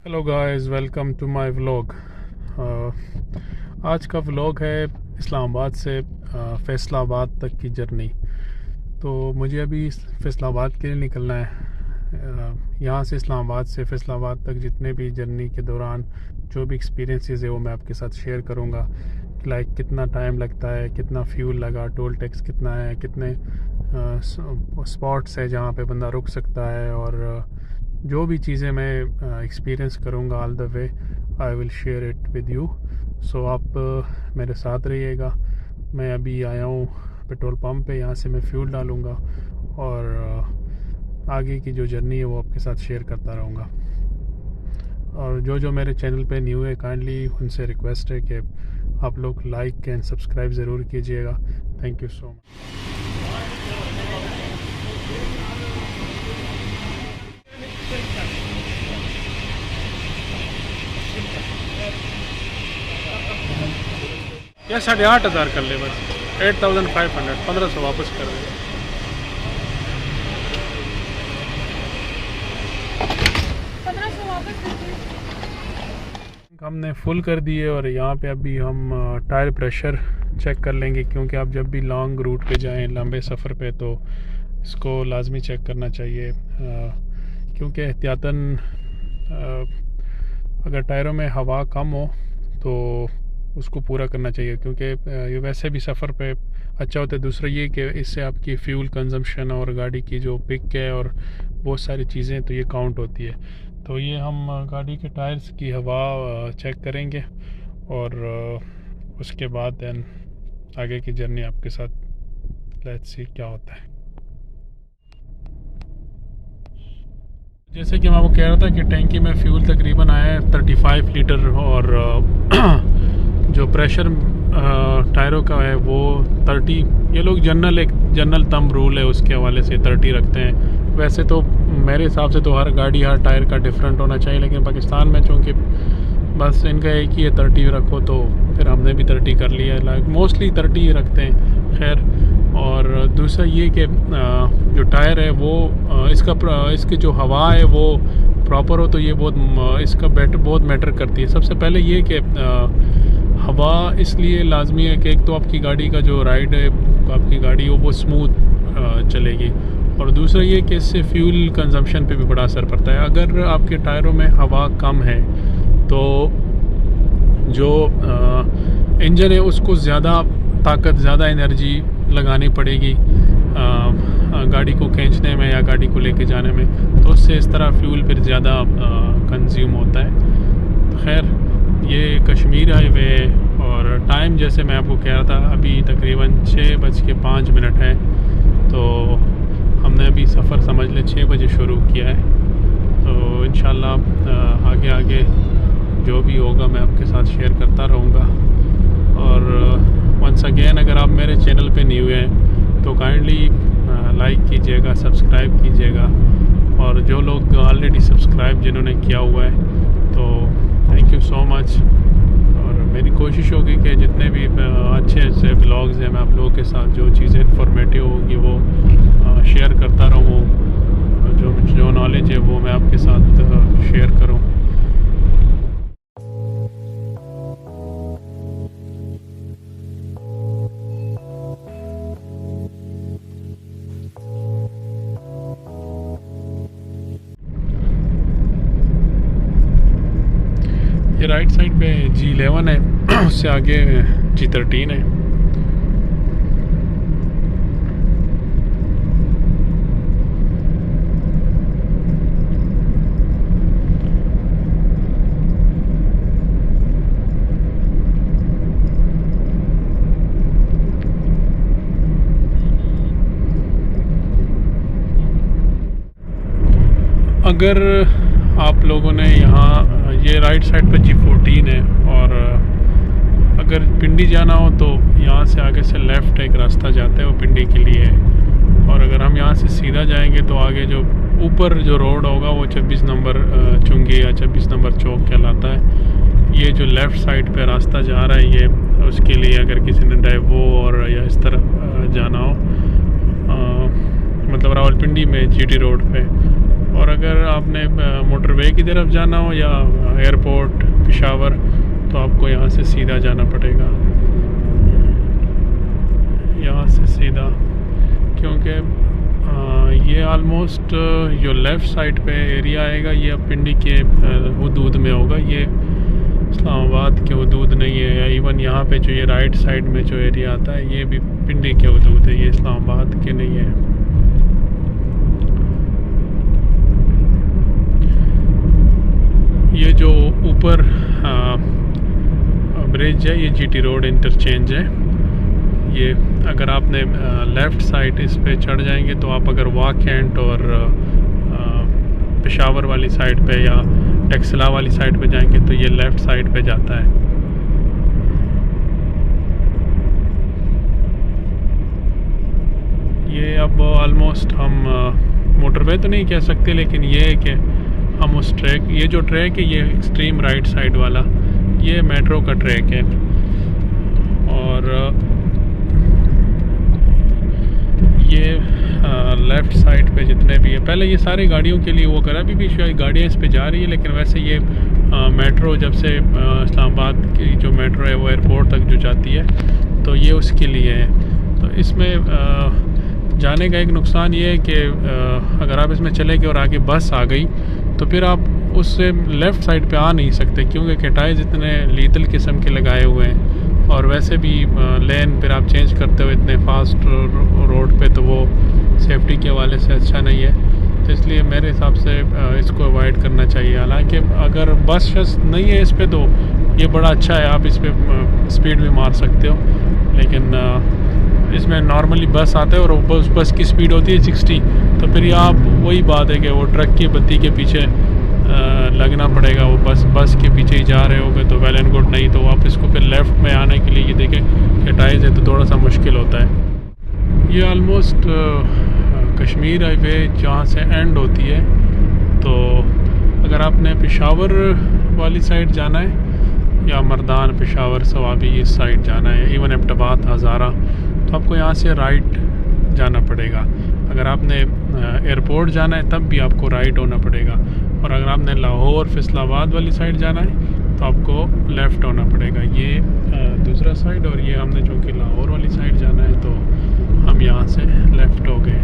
Hello guys, welcome to my vlog. आज का vlog है इस्लामाबाद से फैसलाबाद तक की जर्नी। तो मुझे अभी फैसलाबाद के लिए निकलना है। यहाँ से इस्लामाबाद से फैसलाबाद तक जितने भी जर्नी के दौरान जो भी एक्सपीरियंसेस है वो मैं आपके साथ शेयर करूँगा। लाइक कितना टाइम लगता है, कितना फ्यूल लगा, टोल टैक्स कितना है, कितने स्पॉट्स है जहाँ पे बंदा रुक सकता है, और जो भी चीज़ें मैं एक्सपीरियंस करूँगा all the way I will share it with you. So आप मेरे साथ रहिएगा। मैं अभी आया हूँ पेट्रोल पंप पे, यहाँ से मैं फ्यूल डालूँगा और आगे की जो जर्नी है वो आपके साथ शेयर करता रहूँगा। और जो मेरे चैनल पे न्यू है, काइंडली उनसे रिक्वेस्ट है कि आप लोग लाइक एंड सब्सक्राइब ज़रूर कीजिएगा। Thank you so much. या 8,500 कर ले, बस 8,500, 1,500 वापस कर दे। हमने फुल कर दिए और यहाँ पे अभी हम टायर प्रेशर चेक कर लेंगे, क्योंकि आप जब भी लॉन्ग रूट पे जाएं, लंबे सफ़र पे, तो इसको लाजमी चेक करना चाहिए, क्योंकि एहतियातन अगर टायरों में हवा कम हो तो उसको पूरा करना चाहिए, क्योंकि ये वैसे भी सफ़र पे अच्छा होता है। दूसरा ये कि इससे आपकी फ्यूल कंजम्पशन और गाड़ी की जो पिक है और बहुत सारी चीज़ें तो ये काउंट होती है। तो ये हम गाड़ी के टायर्स की हवा चेक करेंगे और उसके बाद दैन आगे की जर्नी आपके साथ लेट्स सी क्या होता है। जैसे कि मैं आपको कह रहा था कि टैंकी में फ्यूल तकरीबन आया है 35 लीटर, और जो प्रेशर टायरों का है वो 30। ये लोग जनरल तम रूल है, उसके हवाले से 30 रखते हैं। वैसे तो मेरे हिसाब से तो हर गाड़ी हर टायर का डिफरेंट होना चाहिए, लेकिन पाकिस्तान में चूँकि बस इनका एक ही है 30 रखो, तो फिर हमने भी 30 कर लिया। लाइक मोस्टली 30 ही रखते हैं। खैर, और दूसरा ये कि जो टायर है वो इसकी जो हवा है वो प्रॉपर हो, तो ये इसका बहुत मैटर करती है। सबसे पहले ये कि हवा इसलिए लाजमी है कि एक तो आपकी गाड़ी का जो राइड है, आपकी गाड़ी वो स्मूथ चलेगी, और दूसरा ये कि इससे फ्यूल कंजम्पशन पे भी बड़ा असर पड़ता है। अगर आपके टायरों में हवा कम है तो जो इंजन है उसको ज़्यादा ताकत, ज़्यादा एनर्जी लगानी पड़ेगी गाड़ी को खींचने में या गाड़ी को लेके जाने में, तो उससे इस तरह फ्यूल फिर ज़्यादा कंज्यूम होता है। तो खैर, ये कश्मीर हाईवे है, और टाइम जैसे मैं आपको कह रहा था अभी तकरीबन 6:05 है। तो हमने अभी सफ़र समझ ले 6 बजे शुरू किया है। तो इंशाल्लाह आगे जो भी होगा मैं आपके साथ शेयर करता रहूँगा। और वंस अगेन, अगर आप मेरे चैनल पे न्यू हैं तो काइंडली लाइक कीजिएगा, सब्सक्राइब कीजिएगा, और जो लोग ऑलरेडी सब्सक्राइब जिन्होंने किया हुआ है तो थैंक यू सो मच। और मेरी कोशिश होगी कि जितने भी अच्छे ब्लॉग्स हैं मैं आप लोगों के साथ जो चीज़ें इन्फॉर्मेटिव होगी वो शेयर करता रहूँ, जो नॉलेज है वो मैं आपके साथ शेयर करूँ। ये राइट साइड पे G11 है, उससे आगे G13 है। अगर आप लोगों ने यहाँ, ये राइट साइड पे G14 है, और अगर पिंडी जाना हो तो यहाँ से आगे से लेफ़्ट एक रास्ता जाता है, वो पिंडी के लिए है। और अगर हम यहाँ से सीधा जाएंगे तो आगे जो ऊपर जो रोड होगा वो 26 नंबर चुंगी या 26 नंबर चौक कहलाता है। ये जो लेफ़्ट साइड पे रास्ता जा रहा है, ये उसके लिए अगर किसी ने ड्राइवो और या इस तरफ जाना हो, मतलब रावलपिंडी में जीटी रोड पे। और अगर आपने मोटरवे की तरफ जाना हो या एयरपोर्ट पेशावर तो आपको यहाँ से सीधा जाना पड़ेगा, यहाँ से सीधा, क्योंकि ये आलमोस्ट जो लेफ़्ट साइड पे एरिया आएगा ये अब पिंडी के हदूद में होगा, ये इस्लामाबाद के हदूद नहीं है। या इवन यहाँ पे जो ये राइट साइड में जो एरिया आता है ये भी पिंडी के हदूद है, ये इस्लामाबाद के नहीं है। ये जो ऊपर ब्रिज है ये जीटी रोड इंटरचेंज है। ये अगर आपने लेफ़्ट साइड इस पे चढ़ जाएंगे तो आप अगर वाक कैंट और पेशावर वाली साइड पे या टेक्सला वाली साइड पे जाएंगे तो ये लेफ़्ट साइड पे जाता है। ये अब ऑलमोस्ट हम मोटरवे तो नहीं कह सकते, लेकिन ये है कि हम उस ट्रैक, ये जो ट्रैक है ये एक्सट्रीम राइट साइड वाला ये मेट्रो का ट्रैक है। और ये लेफ़्ट साइड पे जितने भी है, पहले ये सारी गाड़ियों के लिए वो करा, अभी भी शायद गाड़ियाँ इस पे जा रही है, लेकिन वैसे ये मेट्रो जब से इस्लामाबाद की जो मेट्रो है वो एयरपोर्ट तक जो जाती है तो ये उसके लिए है। तो इसमें जाने का एक नुकसान ये है कि अगर आप इसमें चले गए और आगे बस आ गई तो फिर आप उससे लेफ़्ट साइड पे आ नहीं सकते, क्योंकि कटाइज इतने लीथल किस्म के लगाए हुए हैं। और वैसे भी लेन फिर आप चेंज करते हो इतने फास्ट रोड पे, तो वो सेफ्टी के हवाले से अच्छा नहीं है। तो इसलिए मेरे हिसाब से इसको अवॉइड करना चाहिए। हालांकि अगर बस नहीं है इस पे तो ये बड़ा अच्छा है, आप इस पर स्पीड भी मार सकते हो, लेकिन इसमें नॉर्मली बस आता है और उस बस की स्पीड होती है 60, तो फिर ये आप वही बात है कि वो ट्रक की बत्ती के पीछे लगना पड़ेगा। वो बस के पीछे ही जा रहे होगे तो वेल एंड गुड, नहीं तो आप इसको फिर लेफ़्ट में आने के लिए ये देखें कटाइज है तो थोड़ा सा मुश्किल होता है। ये ऑलमोस्ट कश्मीर हाईवे जहाँ से एंड होती है, तो अगर आपने पेशावर वाली साइड जाना है या मर्दान पेशावर सवाबी इस साइड जाना है, इवन एबटाबाद हज़ारा, तो आपको यहाँ से राइट जाना पड़ेगा। अगर आपने एयरपोर्ट जाना है तब भी आपको राइट होना पड़ेगा, और अगर आपने लाहौर फैसलाबाद वाली साइड जाना है तो आपको लेफ़्ट होना पड़ेगा। ये दूसरा साइड, और ये हमने चूँकि लाहौर वाली साइड जाना है तो हम यहाँ से लेफ़्ट हो गए।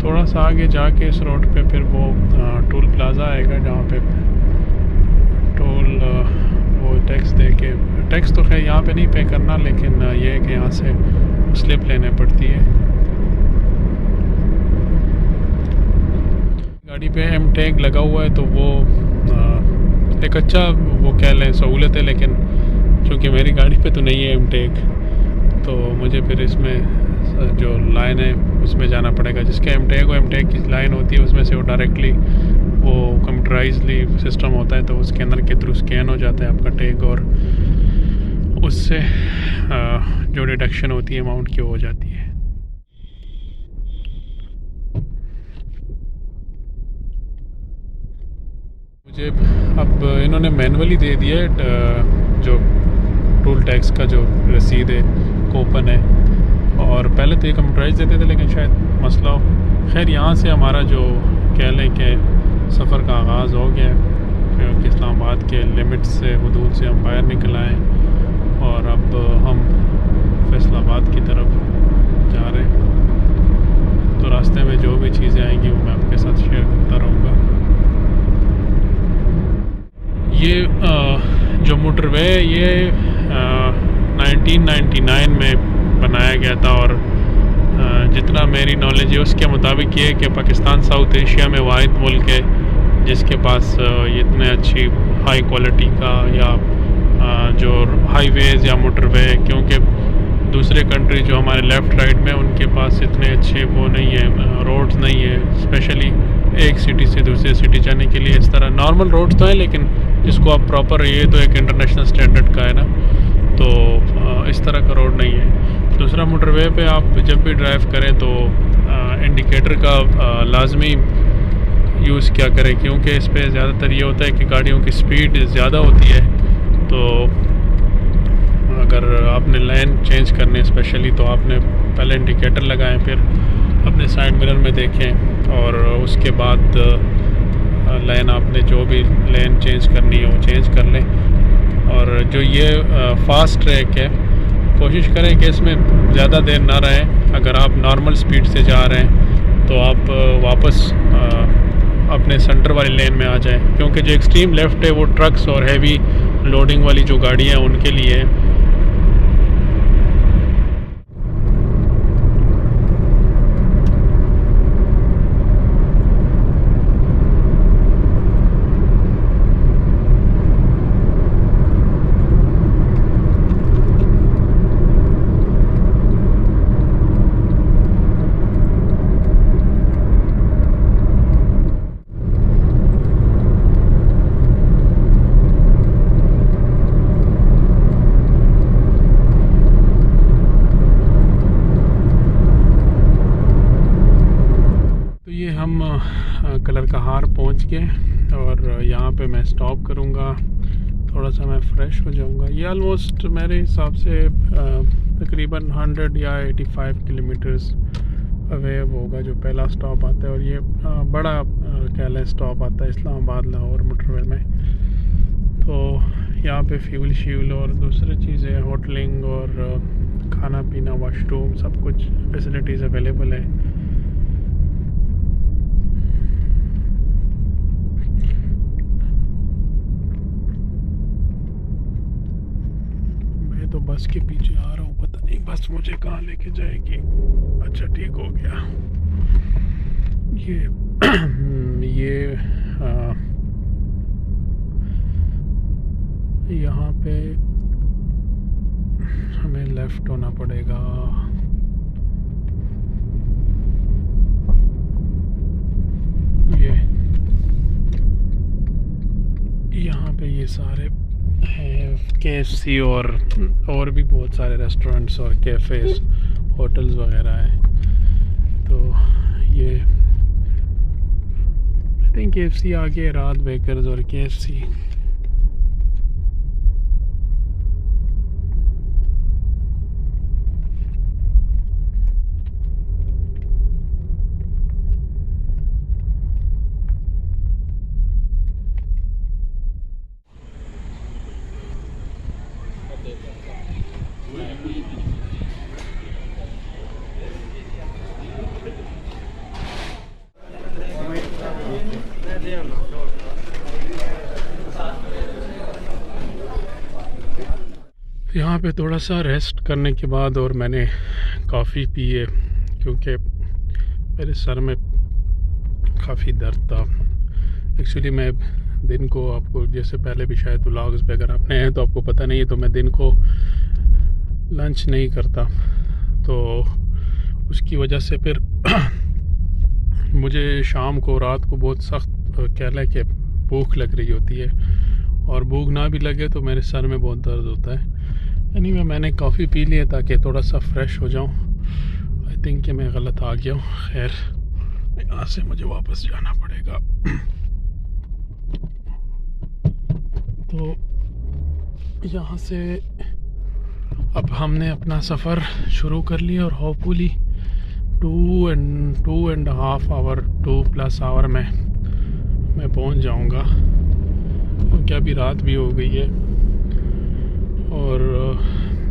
थोड़ा सा आगे जाके इस रोड पे फिर वो टोल प्लाज़ा आएगा जहाँ पे टोल वो टैक्स दे के, टैक्स तो खैर यहाँ पे नहीं पे करना, लेकिन ये है कि यहाँ से स्लिप लेने पड़ती है। गाड़ी पे एम टैग लगा हुआ है तो वो एक अच्छा वो कह लें सहूलत है, लेकिन चूँकि मेरी गाड़ी पे तो नहीं है एम टैग, तो मुझे फिर इसमें जो लाइन है उसमें जाना पड़ेगा। जिसके एम टैग की लाइन होती है उसमें से वो डायरेक्टली वो कंप्यूटराइजली सिस्टम होता है, तो उसके अंदर के थ्रू स्कैन हो जाता है आपका टैग, और उससे जो डिडक्शन होती है अमाउंट की हो जाती है। मुझे अब इन्होंने मैनुअली दे दिया है जो टोल टैक्स का जो रसीद है कूपन है, और पहले तो ये कंप्यूटराइज देते थे लेकिन शायद मसला हो। खैर यहाँ से हमारा जो कह लें कि सफ़र का आगाज़ हो गया है, क्योंकि इस्लामाबाद के लिमिट्स से हदूद से हम बाहर निकल आए और अब हम फैसलाबाद की तरफ जा रहे हैं। तो रास्ते में जो भी चीज़ें आएंगी वो मैं आपके साथ शेयर करता रहूँगा। ये जो मोटरवे ये 1999 में बनाया गया था, और जितना मेरी नॉलेज है उसके मुताबिक ये है कि पाकिस्तान साउथ एशिया में वाहिद मुल्क है जिसके पास इतने अच्छी हाई क्वालिटी का या जो हाईवेज़ या मोटरवे, क्योंकि दूसरे कंट्री जो हमारे लेफ़्ट राइट में उनके पास इतने अच्छे वो नहीं है, रोड्स नहीं है, स्पेशली एक सिटी से दूसरे सिटी जाने के लिए। इस तरह नॉर्मल रोड्स तो हैं, लेकिन जिसको आप प्रॉपर, ये तो एक इंटरनेशनल स्टैंडर्ड का है ना, तो इस तरह का रोड नहीं है। दूसरा मोटरवे पे आप जब भी ड्राइव करें तो इंडिकेटर का लाजमी यूज़ क्या करें, क्योंकि इस पे ज़्यादातर ये होता है कि गाड़ियों की स्पीड ज़्यादा होती है, तो अगर आपने लेन चेंज करने स्पेशली तो आपने पहले इंडिकेटर लगाएं, फिर अपने साइड मिरर में देखें और उसके बाद लेन आपने जो भी लेन चेंज करनी है वो चेंज कर लें। और जो ये फास्ट ट्रैक है, कोशिश करें कि इसमें ज़्यादा देर ना रहें। अगर आप नॉर्मल स्पीड से जा रहे हैं तो आप वापस अपने सेंटर वाली लेन में आ जाएं, क्योंकि जो एक्सट्रीम लेफ़्ट है वो ट्रक्स और हैवी लोडिंग वाली जो गाड़ियाँ हैं उनके लिए है। कलर का हार पहुंच गए और यहाँ पे मैं स्टॉप करूँगा, थोड़ा सा मैं फ़्रेश हो जाऊँगा। ये ऑलमोस्ट मेरे हिसाब से तकरीबन 100 या 85 किलोमीटर्स अवे होगा जो पहला स्टॉप आता है। और ये बड़ा कह लें स्टॉप आता है इस्लामाबाद लाहौर मोटरवे में। तो यहाँ पे फ्यूल और दूसरी चीज़ें, होटलिंग और खाना पीना, वाशरूम, सब कुछ फैसिलिटीज़ अवेलेबल है। तो बस के पीछे आ रहा हूँ, पता नहीं बस मुझे कहाँ लेके जाएगी। अच्छा ठीक हो गया। ये यहाँ पे हमें लेफ़्ट होना पड़ेगा। ये यहाँ पे ये सारे KFC और भी बहुत सारे रेस्टोरेंट्स और कैफ़ेज़, होटल्स वगैरह हैं। तो ये आई थिंक KFC आगे, रात बेकर्स और KFC। यहाँ पे थोड़ा सा रेस्ट करने के बाद और मैंने कॉफ़ी पी है, क्योंकि मेरे सर में काफ़ी दर्द था। एक्चुअली मैं दिन को, आपको जैसे पहले भी शायद व्लॉग्स पे अगर आपने हैं तो आपको पता नहीं है, तो मैं दिन को लंच नहीं करता, तो उसकी वजह से फिर मुझे शाम को, रात को बहुत सख्त कह लें कि भूख लग रही होती है, और भूख ना भी लगे तो मेरे सर में बहुत दर्द होता है। एनीवे मैंने कॉफ़ी पी ली है ताकि थोड़ा सा फ्रेश हो जाऊं। आई थिंक कि मैं गलत आ गया हूँ। खैर, यहाँ से मुझे वापस जाना पड़ेगा। तो यहाँ से अब हमने अपना सफ़र शुरू कर लिया और होपफुली 2.5 आवर 2+ आवर में मैं पहुँच जाऊँगा, क्योंकि अभी रात भी हो गई है। और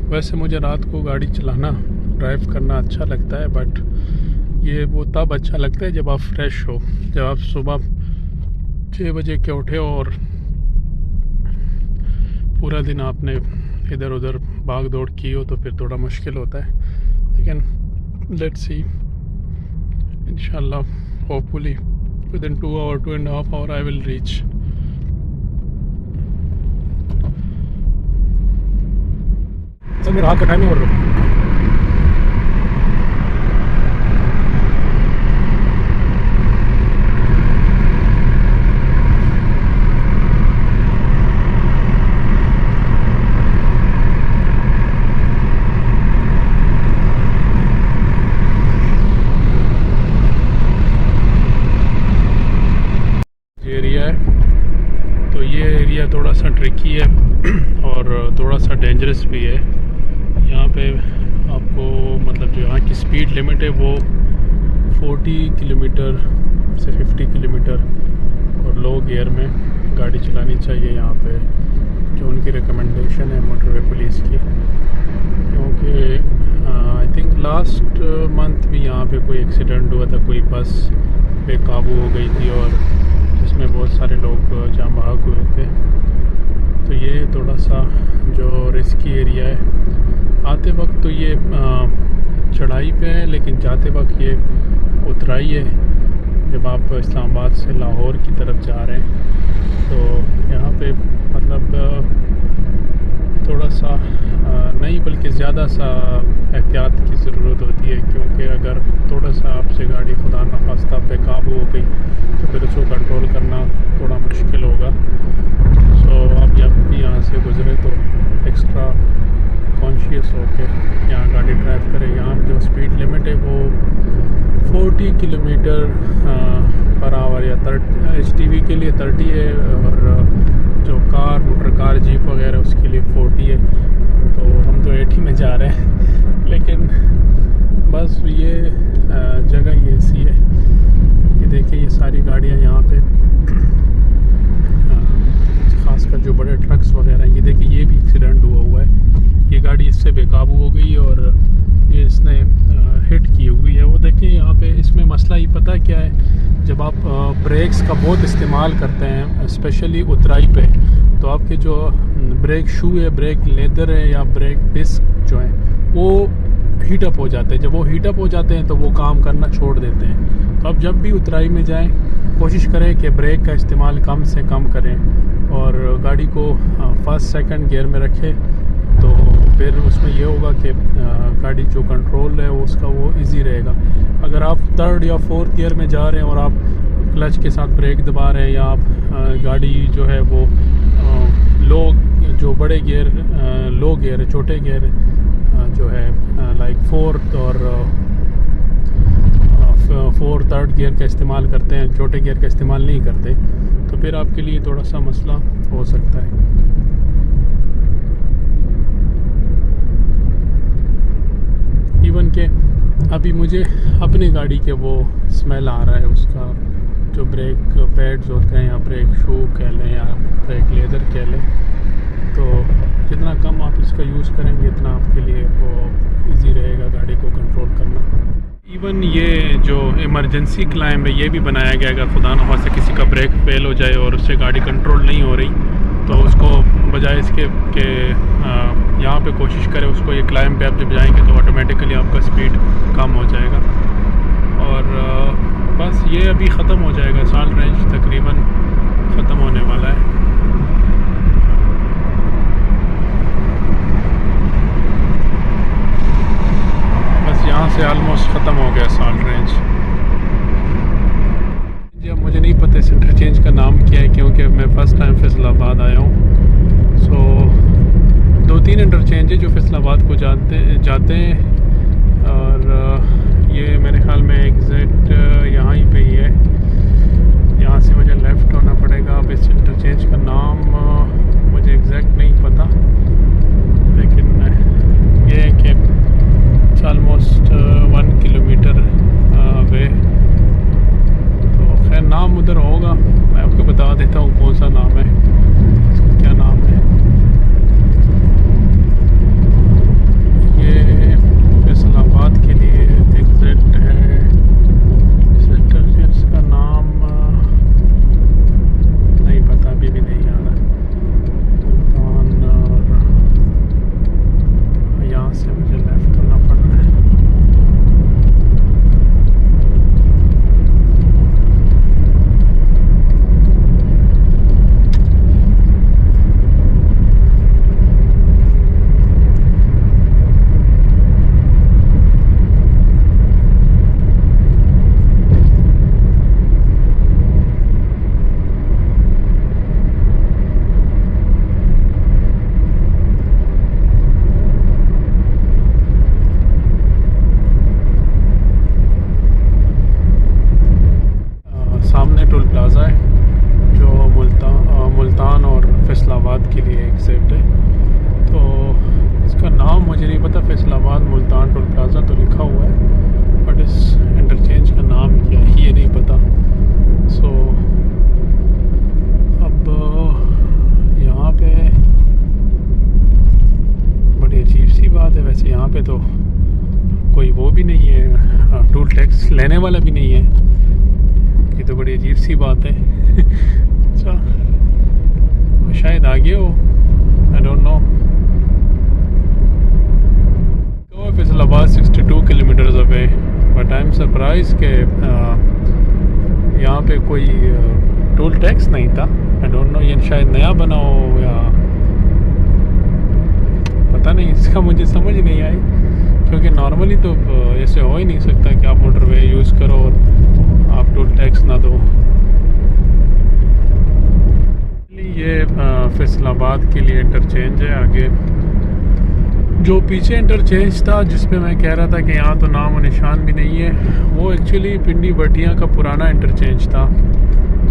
वैसे मुझे रात को गाड़ी चलाना, ड्राइव करना अच्छा लगता है, बट ये वो तब अच्छा लगता है जब आप फ्रेश हो। जब आप सुबह 6 बजे के उठे हो और पूरा दिन आपने इधर उधर भाग दौड़ की हो तो फिर थोड़ा मुश्किल होता है। लेकिन लेट्स सी, इंशाल्लाह hopefully within 2.5 hour I will reach. Sir मेरा हाथ का टाइमिंग हो रहा है। एरिया है, तो ये एरिया थोड़ा सा ट्रिकी है और थोड़ा सा डेंजरस भी है। यहाँ पे आपको मतलब जो यहाँ की स्पीड लिमिट है वो 40 किलोमीटर से 50 किलोमीटर और लो गियर में गाड़ी चलानी चाहिए यहाँ पे, जो उनकी रिकमेंडेशन है मोटरवे पुलिस की। क्योंकि आई थिंक लास्ट मंथ भी यहाँ पे कोई एक्सीडेंट हुआ था, कोई बस बेकाबू हो गई थी और जिसमें बहुत सारे लोग जाँ बहक हुए थे। तो ये थोड़ा सा जो रिस्की एरिया है। आते वक्त तो ये चढ़ाई पे है, लेकिन जाते वक्त ये उतराई है। जब आप इस्लामाबाद से लाहौर की तरफ जा रहे हैं तो यहाँ पे मतलब थोड़ा सा नहीं बल्कि ज़्यादा सा एहतियात की ज़रूरत होती है, क्योंकि अगर थोड़ा सा आपसे गाड़ी खुदा न खास्ता बेकाबू हो गई तो फिर उसको कंट्रोल करना थोड़ा मुश्किल होगा। सो आप जब भी यहाँ से गुज़रे तो एक्स्ट्रा कॉन्शियस होके यहाँ गाड़ी ड्राइव करें। यहाँ जो स्पीड लिमिट है वो 40 किलोमीटर पर आवर या 30 HTV के लिए 30 है, और जो कार मोटर कार जीप वगैरह उसके लिए 40 है। तो हम तो 80 में जा रहे हैं, लेकिन बस ये जगह ही ऐसी है। ये देखिए ये सारी गाड़ियाँ यहाँ पे, खासकर जो बड़े ट्रक्स वगैरह, ये देखिए ये भी एक्सीडेंट हुआ है। ये गाड़ी इससे बेकाबू हो गई और ये इसने हिट की हुई है। वो देखिए यहाँ पे इसमें मसला ही पता क्या है, जब आप ब्रेक्स का बहुत इस्तेमाल करते हैं स्पेशली उतराई पे, तो आपके जो ब्रेक शू है, ब्रेक लेदर है या ब्रेक डिस्क जो है वो हीट अप हो जाते हैं। जब वो हीट अप हो जाते हैं तो वो काम करना छोड़ देते हैं। तो आप जब भी उतराई में जाएं कोशिश करें कि ब्रेक का इस्तेमाल कम से कम करें और गाड़ी को फर्स्ट सेकंड गियर में रखें। तो फिर उसमें ये होगा कि गाड़ी जो कंट्रोल है उसका वो इजी रहेगा। अगर आप थर्ड या फोर्थ गियर में जा रहे हैं और आप क्लच के साथ ब्रेक दबा रहे हैं, या आप गाड़ी जो है वो लो जो बड़े गियर लो गियर छोटे गियर जो है लाइक फोर्थ और थर्ड गियर का इस्तेमाल करते हैं, छोटे गियर का इस्तेमाल नहीं करते, तो फिर आपके लिए थोड़ा सा मसला हो सकता है। इवन के अभी मुझे अपनी गाड़ी के वो स्मेल आ रहा है, उसका जो ब्रेक पैड्स होते हैं या ब्रेक शू कह लें या ब्रेक लेदर कह लें। तो जितना कम आप इसका यूज़ करेंगे इतना आपके लिए वो इजी रहेगा गाड़ी को कंट्रोल करना। इवन ये जो इमरजेंसी क्लाइंब है ये भी बनाया गया, अगर खुदा न खास्ता किसी का ब्रेक फेल हो जाए और उससे गाड़ी कंट्रोल नहीं हो रही तो उसको बजाय इसके कि यहाँ पे कोशिश करें, उसको ये क्लाइंब पे आप जब जाएंगे तो ऑटोमेटिकली आपका स्पीड कम हो जाएगा। और बस ये अभी ख़त्म हो जाएगा, साल्ट रेंज तकरीबन ख़त्म होने वाला है। बस यहाँ से ऑलमोस्ट ख़त्म हो गया साल्ट रेंज। अब मुझे नहीं पता इस इंटरचेंज का नाम क्या है, क्योंकि मैं फ़र्स्ट टाइम फैसलाबाद आया हूँ। सो 2-3 इंटरचेंज है जो फैसलाबाद को जाते हैं, और ये मेरे ख्याल में एग्जैक्ट यहाँ ही पे ही है। यहाँ से मुझे लेफ़्ट होना पड़ेगा। अब इस इंटरचेंज का नाम मुझे एग्जैक्ट नहीं पता, लेकिन ये है कि इट्स ऑलमोस्ट 1 किलोमीटर अवे। तो खैर नाम उधर होगा, मैं आपको बता देता हूँ कौन सा नाम है, इसका क्या नाम है। ये फैसलाबाद के लिए एग्जैक्ट है। इसका नाम नहीं पता, अभी भी नहीं आ रहा। और यहाँ से मुझे लेफ़्ट होना पड़ रहा है। टोल प्लाज़ा है जो मुल्तान और फैसलाबाद के लिए एग्जैक्ट है। मुझे नहीं पता, फैसलाबाद मुल्तान टोल प्लाज़ा तो लिखा हुआ है, बट इस इंटरचेंज का नाम क्या है ये नहीं पता। सो अब यहाँ पे बड़ी अजीब सी बात है, वैसे यहाँ पे तो कोई वो भी नहीं है, टोल टैक्स लेने वाला भी नहीं है, ये तो बड़ी अजीब सी बात है। अच्छा, शायद आगे हो, I don't know. Faisalabad 62 kilometres away, but I am surprise के यहाँ पे कोई टोल टैक्स नहीं था। आई डोंट नो, ये शायद नया बना हो या पता नहीं, इसका मुझे समझ नहीं आई, क्योंकि नॉर्मली तो ऐसे हो ही नहीं सकता कि आप मोटरवे यूज़ करो और आप टोल टैक्स ना दो। ये फैसलाबाद के लिए इंटरचेंज है। आगे जो पीछे इंटरचेंज था जिस पे मैं कह रहा था कि यहाँ तो नाम और निशान भी नहीं है, वो एक्चुअली पिंडी बटिया का पुराना इंटरचेंज था,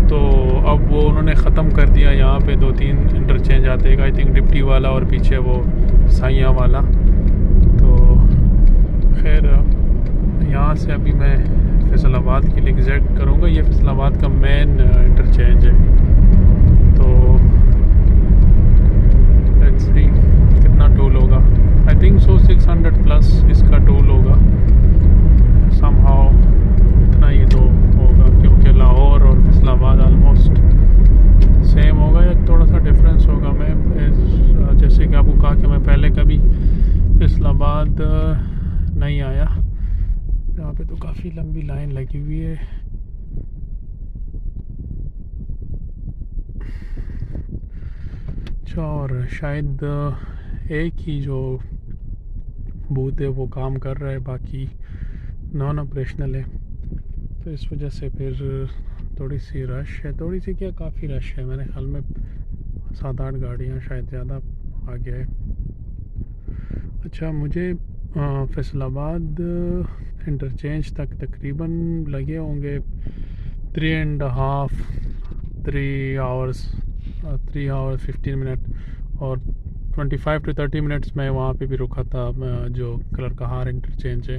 तो अब वो उन्होंने ख़त्म कर दिया। यहाँ पे 2-3 इंटरचेंज आते हैं, आई थिंक डिप्टी वाला और पीछे वो साइया वाला। तो खैर यहाँ से अभी मैं फैसलाबाद के लिए एग्जैक्ट करूँगा। ये फैसलाबाद का मेन इंटरचेंज है, तो लेट्स सी कितना टोल होगा। आई थिंक सो 600 प्लस इसका टोल होगा समहाउ, इतना ही तो होगा, क्योंकि लाहौर और फैसलाबाद आलमोस्ट सेम होगा या थोड़ा सा डिफरेंस होगा। मैं जैसे कि आपको कहा कि मैं पहले कभी फैसलाबाद नहीं आया, यहाँ पे तो काफ़ी लंबी लाइन लगी हुई है। अच्छा, और शायद एक ही जो बूथ है वो काम कर रहा है, बाकी नॉन ऑपरेशनल है, तो इस वजह से फिर थोड़ी सी रश है, थोड़ी सी क्या काफ़ी रश है। मेरे ख्याल में 7-8 गाड़ियाँ शायद ज़्यादा आ गया है। अच्छा, मुझे फैसलाबाद इंटरचेंज तक तकरीबन लगे होंगे 3 आवर्स 15 मिनट, और 25 to 30 मिनट्स में वहाँ पे भी रुका था, जो कलर कहार इंटरचेंज है।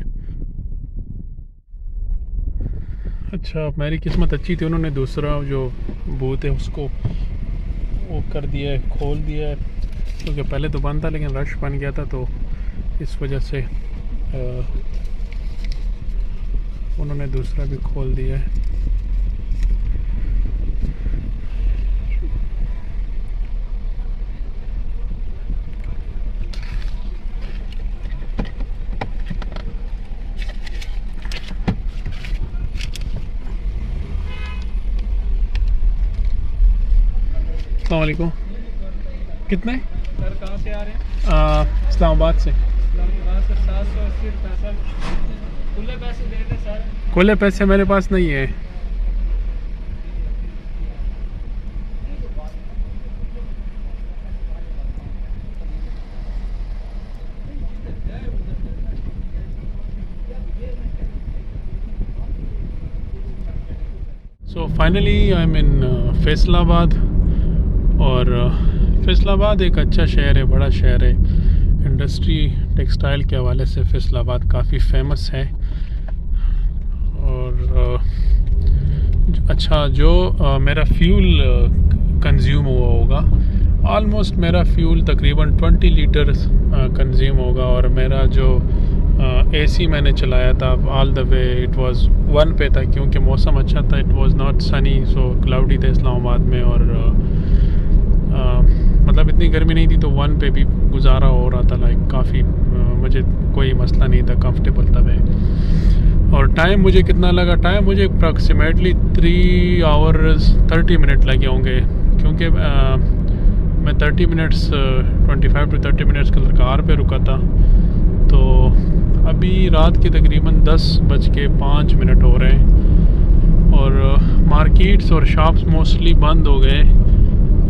अच्छा, मेरी किस्मत अच्छी थी, उन्होंने दूसरा जो बूथ है उसको वो कर दिया है, खोल दिया है, क्योंकि पहले तो बंद था लेकिन रश बन गया था, तो इस वजह से उन्होंने दूसरा भी खोल दिया है। अस्सलाम वालेकुम। कितने सर कहाँ से आ रहे हैं? इस्लामाबाद से। इस्लामाबाद से 780 पैसा खुले पैसे दे दें सर। खुले पैसे मेरे पास नहीं है। सो फाइनली आई एम इन फैसलाबाद, और फैसलाबाद एक अच्छा शहर है, बड़ा शहर है, इंडस्ट्री टेक्सटाइल के हवाले से फैसलाबाद काफ़ी फेमस है। और अच्छा, जो मेरा फ्यूल कंज्यूम हुआ होगा, ऑलमोस्ट मेरा फ्यूल तकरीबन 20 लीटर कंज्यूम होगा, और मेरा जो एसी मैंने चलाया था all the way it was 1 पे था, क्योंकि मौसम अच्छा था, it was not Sunny, so cloudy था इस्लामाबाद में, और मतलब इतनी गर्मी नहीं थी, तो 1 पे भी गुजारा हो रहा था, लाइक काफ़ी मुझे कोई मसला नहीं था, कंफर्टेबल था मैं। और टाइम मुझे कितना लगा, टाइम मुझे अप्रॉक्सीमेटली 3 आवर्स 30 मिनट लगे होंगे, क्योंकि मैं 30 मिनट्स 25 to 30 मिनट्स कलरकार पे रुका था। तो अभी रात के तकरीबन 10:05 हो रहे हैं, और मार्केट्स और शॉप्स मोस्टली बंद हो गए।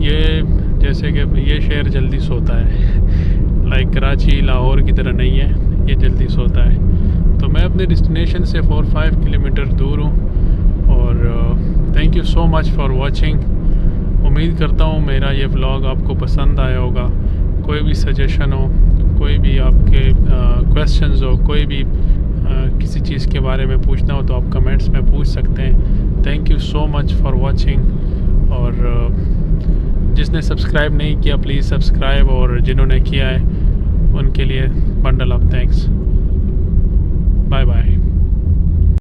ये जैसे कि ये शहर जल्दी सोता है, लाइक कराची लाहौर की तरह नहीं है, ये जल्दी सोता है। तो मैं अपने डेस्टिनेशन से 4-5 किलोमीटर दूर हूँ, और thank you so much for watching. उम्मीद करता हूँ मेरा ये व्लॉग आपको पसंद आया होगा। कोई भी सजेशन हो कोई भी आपके क्वेश्चंस हो, कोई भी किसी चीज़ के बारे में पूछना हो तो आप कमेंट्स में पूछ सकते हैं। Thank you so much for watching. और जिसने सब्सक्राइब नहीं किया प्लीज़ सब्सक्राइब, और जिन्होंने किया है उनके लिए बंडल ऑफ थैंक्स।